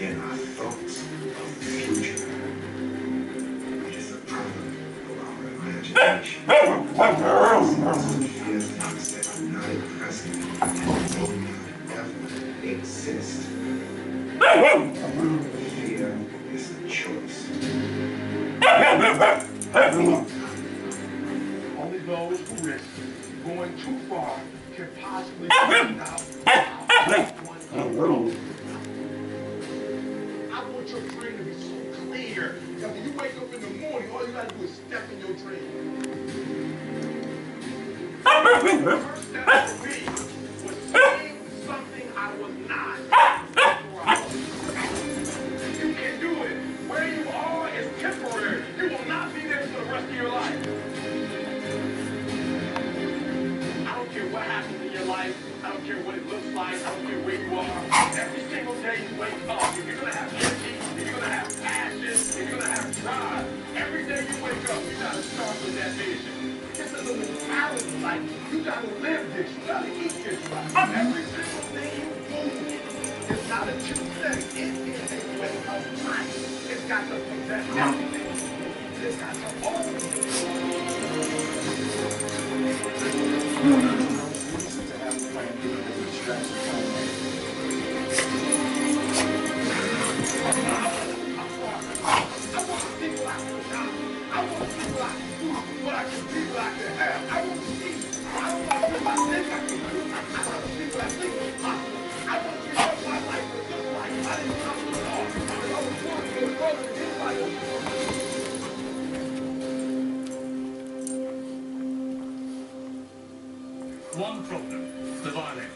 in our thoughts of the future. It is a product of our imagination. We fear things that are not at present and will not ever exist. Fear is a choice. Only those who risk going too far can possibly find out I want your dream to be so clear that when you wake up in the morning, all you gotta do is step in your dream. The first step for me was seeing something I was not. You can do it. Where you are is temporary. You will not be there for the rest of your life. I don't care what happens in your life. I don't care what it looks like. I don't care where you are. Every single day you wake up, if you're going to have energy, if you're going to have passion, if you're going to have drive, every day you wake up, you got to start with that vision. This is a mentality. Like, you got to live this. You got to eat this. Every single thing you do is not a two thing. It is a wake-up life. It's got to possess everything. It's got to own One problem, the violin.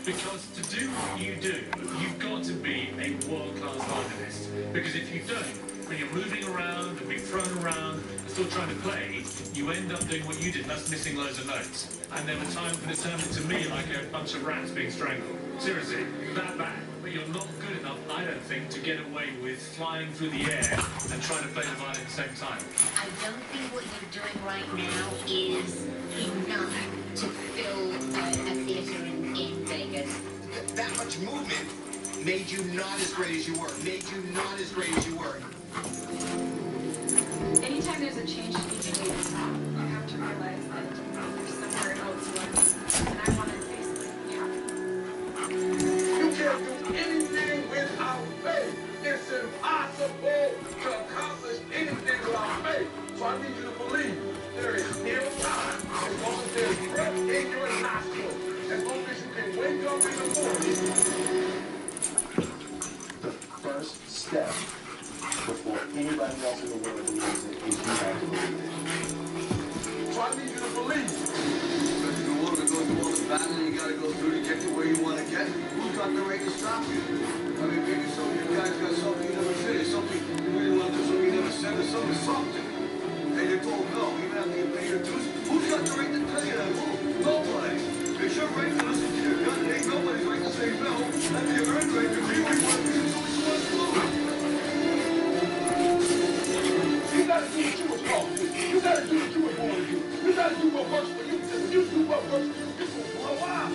Because to do what you do, you've got to be a world-class violinist. Because if you don't, when you're moving around and being thrown around and still trying to play, you end up doing what you did, that's missing loads of notes. And there were times when it sounded to me like a bunch of rats being strangled. Seriously, that bad. But you're not good enough, I don't think, to get away with flying through the air and trying to play the violin at the same time. I don't think what you're doing right now is enough to fill a theater in Vegas. That much movement made you not as great as you were. Anytime there's a change to be made, you have to realize that there's somewhere else left. And I want to basically be happy. You can't do anything without faith. It's impossible to accomplish anything without faith. So I need you to believe there is still time. As long as there's breath in your nostrils, as long as you can wake up in the morning. The first step before anybody else in the world believes it is you have to believe it. So I need you to believe. If you want to go through all the battle you got to go through to get to where you want to get, who's got the right to stop you? I mean, maybe some of you guys got something you never finished, something you really want to do, something you never said, or something. And you're told no, even after you pay your dues. Who's got the right to tell you that? Who? Nobody. It's your right to listen to your gut. It ain't nobody's right to say no. That's your right to be what you want to do. You gotta do what you were called to do. You gotta do what you were born to do. You gotta do what works for you. When you do what works for you, you're gonna blow out.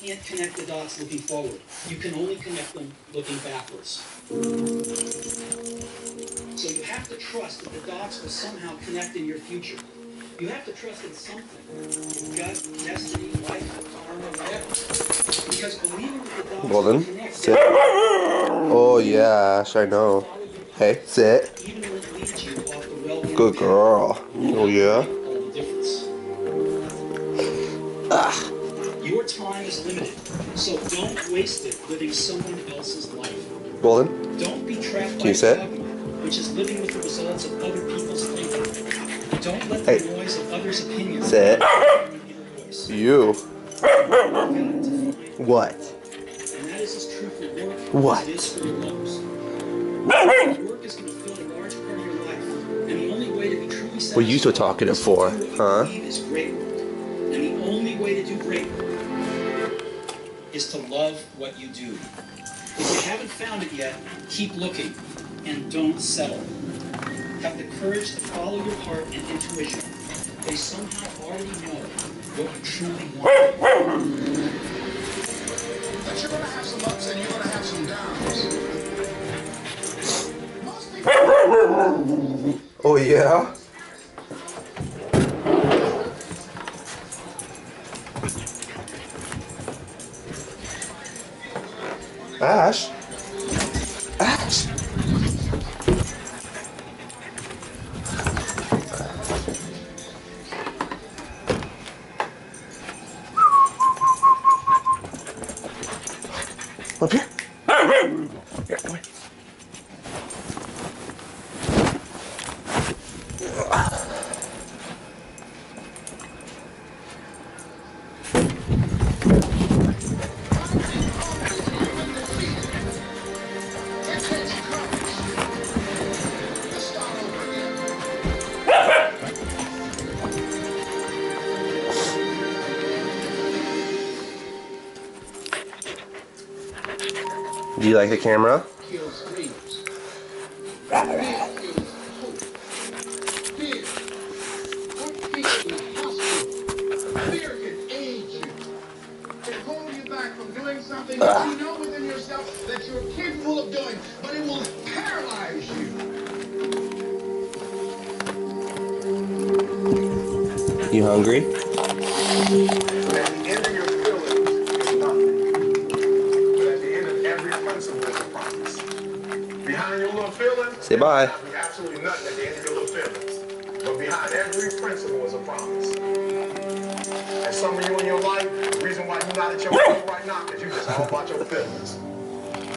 can't connect the dots looking forward. You can only connect them looking backwards. So you have to trust that the dots will somehow connect in your future. You have to trust in something. God, destiny, life, karma, whatever. Because believing that the dots will connect... Sit. Oh yeah, Ashe, I know. Hey, sit. Even when it leads you off the well-worn Good path, girl. Oh yeah. all the difference. Your time is limited, so don't waste it living someone else's life. Golden. Don't be trapped by Can you sit? dogma, which is living with the results of other people's thinking. Don't let Hey. the noise of others' opinions Sit. voice. You. What? And that is as true for work What? as it is for your lovers. Work is going to fill a large part of your life, and the only way to be truly satisfied What are you so talkative is to for, do what you huh? believe is great work. And the only way to do great work is to love what you do. If you haven't found it yet, keep looking and don't settle. Have the courage to follow your heart and intuition. They somehow already know what you truly want. But you're gonna have some ups and you're gonna have some downs. Most people... Oh yeah. Ashe. Ashe. Up here. Here, come here. Do you like the camera? Kills dreams. Fear can age you. Can hold you back from doing something that you know within yourself that you're capable of doing, but it will paralyze you. You hungry? At the end of your feelings is nothing. But at the end of every principle is a promise. Behind your little feelings, Say bye. there's absolutely nothing at the end of your little feelings. But behind every principle is a promise. And some of you in your life, the reason why you're not at your feelings right now is because you're just all about your feelings.